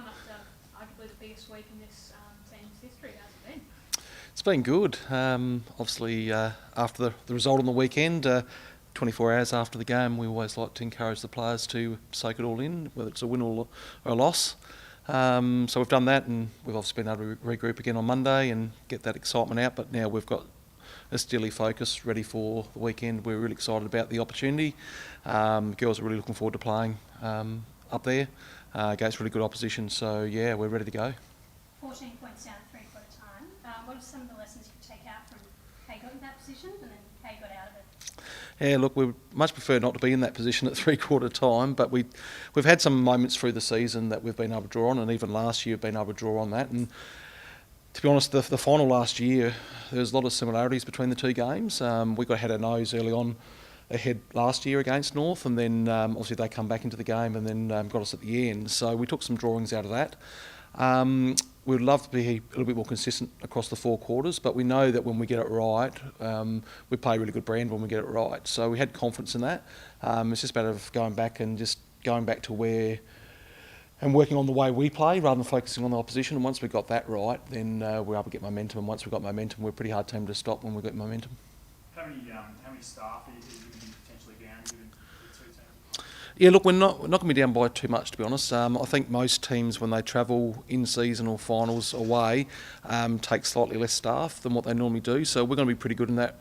after arguably the biggest week in this team's history. How's it been? It's been good. Obviously, after the result on the weekend, 24 hours after the game, we always like to encourage the players to soak it all in, whether it's a win or a loss. So we've done that, and we've obviously been able to regroup again on Monday and get that excitement out. But now we've got a steely focus ready for the weekend. We're really excited about the opportunity. Girls are really looking forward to playing up there against really good opposition. So yeah, we're ready to go. 14 points down at three-quarter time. What are some of the lessons you could take out from how you got in that position and then how you got out of it? Yeah, look, we much prefer not to be in that position at three-quarter time, but we've had some moments through the season that we've been able to draw on, and even last year we've been able to draw on that. And to be honest, the final last year, there's a lot of similarities between the two games. We had our nose early on ahead last year against North, and then obviously they come back into the game and then got us at the end. So we took some drawings out of that. We'd love to be a little bit more consistent across the four quarters, but we know that when we get it right, we play a really good brand when we get it right. So we had confidence in that. It's just a matter of going back to where and working on the way we play rather than focusing on the opposition. And once we got that right, then we're able to get momentum. And once we've got momentum, we're a pretty hard team to stop when we get momentum. How many staff are you going to be potentially down given the two teams? Yeah, look, we're not going to be down by too much, to be honest. I think most teams, when they travel in season or finals away, take slightly less staff than what they normally do. So we're going to be pretty good in that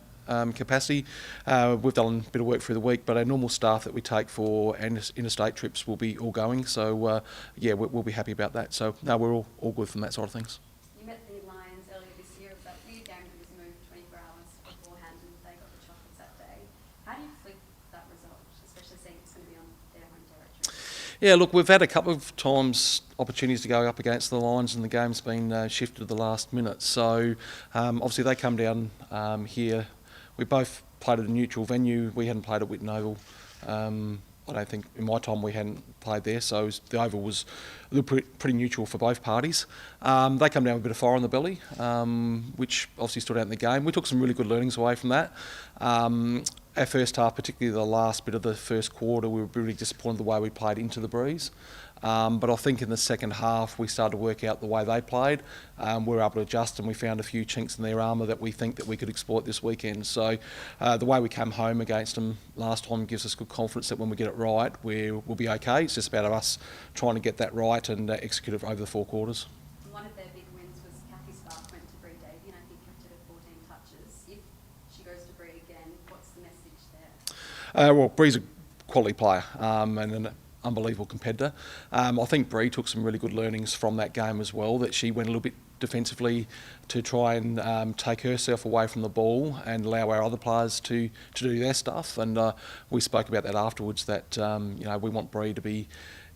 capacity. We've done a bit of work through the week, but our normal staff that we take for interstate trips will be all going. So yeah, we'll be happy about that. So no, we're all good from that side of things. You met the Lions earlier this year. It was that weird game that was moved 24 hours beforehand and they got the chocolates that day. How do you flip that result, especially seeing it's going to be on their home territory? Yeah, look, we've had a couple of times opportunities to go up against the Lions, and the game's been shifted to the last minute. So obviously they come down here. We both played at a neutral venue. We hadn't played at Whitten Oval. I don't think in my time we hadn't played there, so the Oval was a little pretty neutral for both parties. They come down with a bit of fire in the belly, which obviously stood out in the game. We took some really good learnings away from that. Our first half, particularly the last bit of the first quarter, we were really disappointed the way we played into the breeze. But I think in the second half we started to work out the way they played. We were able to adjust, and we found a few chinks in their armour that we think that we could exploit this weekend. So the way we came home against them last time gives us good confidence that when we get it right, we'll be okay. It's just about us trying to get that right and execute it over the four quarters. One of their big wins was Kathy Spark went to Bree Davey, and I think kept it at 14 touches. If she goes to Bree again, what's the message there? Well, Bree's a quality player and an unbelievable competitor. I think Bree took some really good learnings from that game as well, that she went a little bit defensively to try and take herself away from the ball and allow our other players to do their stuff. And we spoke about that afterwards, that we want Bree to be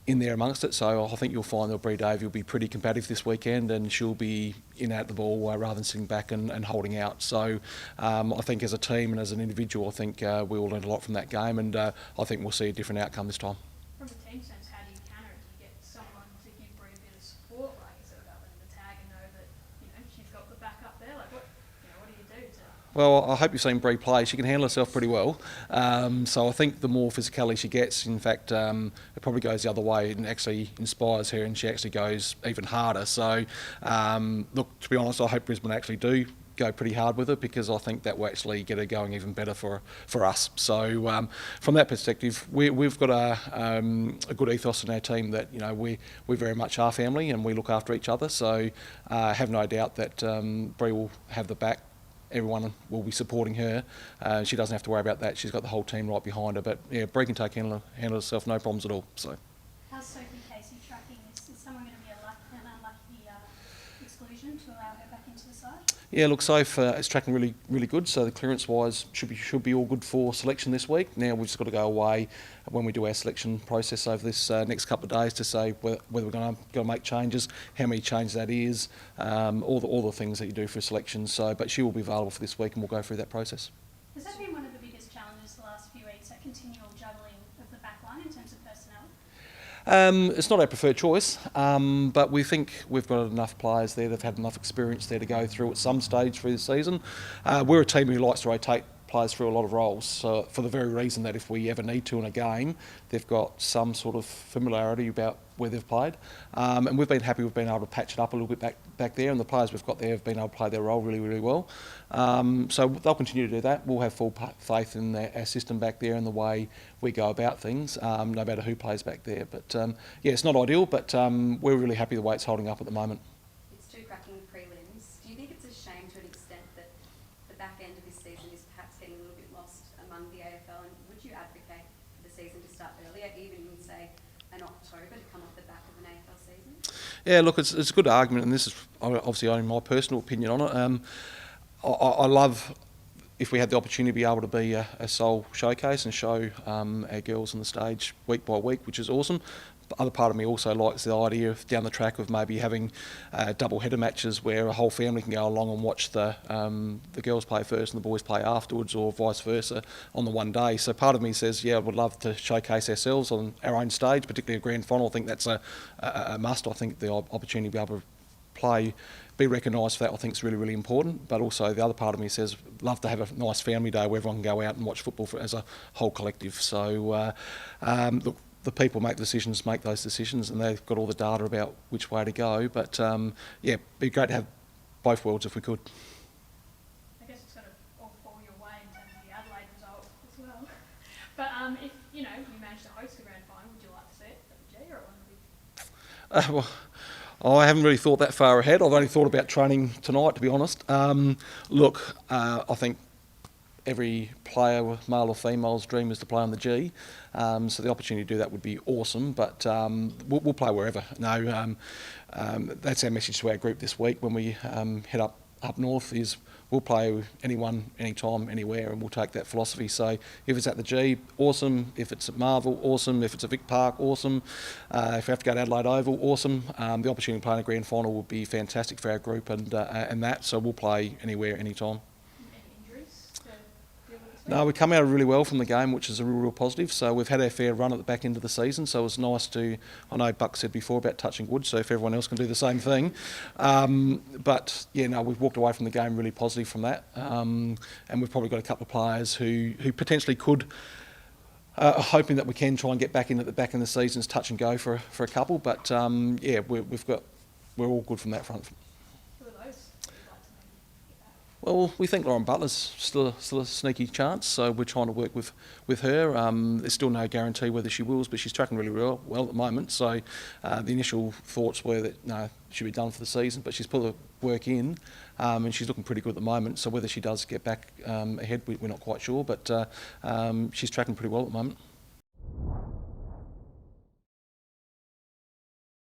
in there amongst it. So I think you'll find that Bree Davey will be pretty competitive this weekend, and she'll be in and out the ball rather than sitting back and holding out. So I think as a team and as an individual, I think we all learned a lot from that game, and I think we'll see a different outcome this time. From a team sense, how do you counter it? Do you get someone to give Bree a bit of support, like instead of up in the tag and know that she's got the backup there? Like what do you do to? Well, I hope you've seen Bree play. She can handle herself pretty well. So I think the more physicality she gets, in fact, it probably goes the other way and actually inspires her, and she actually goes even harder. So, look, to be honest, I hope Brisbane actually do go pretty hard with it, because I think that will actually get her going even better for us. So from that perspective, we've got a good ethos in our team that we very much are family and we look after each other. So I have no doubt that Bree will have the back. Everyone will be supporting her. She doesn't have to worry about that. She's got the whole team right behind her. But yeah, Bree can handle herself, no problems at all. So. How's Sophie Casey tracking this? Is someone going to be an unlucky exclusion to allow her back into the side? Yeah, look, Soph is tracking really, really good. So the clearance-wise should be all good for selection this week. Now we've just got to go away when we do our selection process over this next couple of days to say whether we're going to make changes, how many changes that is, all the things that you do for selection. So, but she will be available for this week, and we'll go through that process. Has that been one of the biggest challenges the last few weeks, that continual juggling of the back line in terms of personnel? It's not our preferred choice, but we think we've got enough players there that've had enough experience there to go through at some stage through the season. We're a team who likes to rotate players through a lot of roles for the very reason that if we ever need to in a game, they've got some sort of familiarity about where they've played. And we've been happy we've been able to patch it up a little bit back there, and the players we've got there have been able to play their role really, really well. So they'll continue to do that. We'll have full faith in our system back there and the way we go about things, no matter who plays back there. But yeah, it's not ideal, but we're really happy the way it's holding up at the moment. It's two cracking prelims. Do you think it's a shame to an extent that the back end of this season is perhaps getting a little bit lost among the AFL? And would you advocate for the season to start earlier, even in, say, an October, to come off the back of an AFL season? Yeah, look, it's a good argument, and this is obviously only my personal opinion on it. I love if we had the opportunity to be able to be a sole showcase and show our girls on the stage week by week, which is awesome. The other part of me also likes the idea of down the track of maybe having double header matches where a whole family can go along and watch the girls play first and the boys play afterwards, or vice versa on the one day. So part of me says, yeah, I would love to showcase ourselves on our own stage, particularly a grand final. I think that's a must. I think the opportunity to be able to play, be recognised for that, I think is really, really important. But also the other part of me says, love to have a nice family day where everyone can go out and watch football as a whole collective. So look, the people make those decisions, and they've got all the data about which way to go. But yeah, it'd be great to have both worlds if we could. I guess it's sort of all fall your way in terms of the Adelaide result as well. But if you manage to host the grand final, would you like to see it at the G or at Wembley? Well, I haven't really thought that far ahead. I've only thought about training tonight, to be honest. Look, I think every player, male or female's dream is to play on the G. So the opportunity to do that would be awesome, but we'll play wherever. No, that's our message to our group this week when we head up north, is we'll play anyone, anytime, anywhere, and we'll take that philosophy. So if it's at the G, awesome. If it's at Marvel, awesome. If it's at Vic Park, awesome. If we have to go to Adelaide Oval, awesome. The opportunity to play in a grand final would be fantastic for our group and that. So we'll play anywhere, anytime. Any injuries to deal with this week? No, we come out really well from the game, which is a real positive. So we've had our fair run at the back end of the season. So it was nice to, I know Buck said before about touching wood, so if everyone else can do the same thing. But yeah, no, we've walked away from the game really positive from that. And we've probably got a couple of players who potentially could, hoping that we can try and get back in at the back end of the season's touch and go for a couple. But yeah, we're all good from that front. Who are those that you'd like to maybe get back? Well, we think Lauren Butler's still a sneaky chance, so we're trying to work with her. There's still no guarantee whether she will, but she's tracking really well at the moment. So the initial thoughts were that no, she'll be done for the season, but she's put the work in, and she's looking pretty good at the moment. So whether she does get back ahead, we're not quite sure, but she's tracking pretty well at the moment.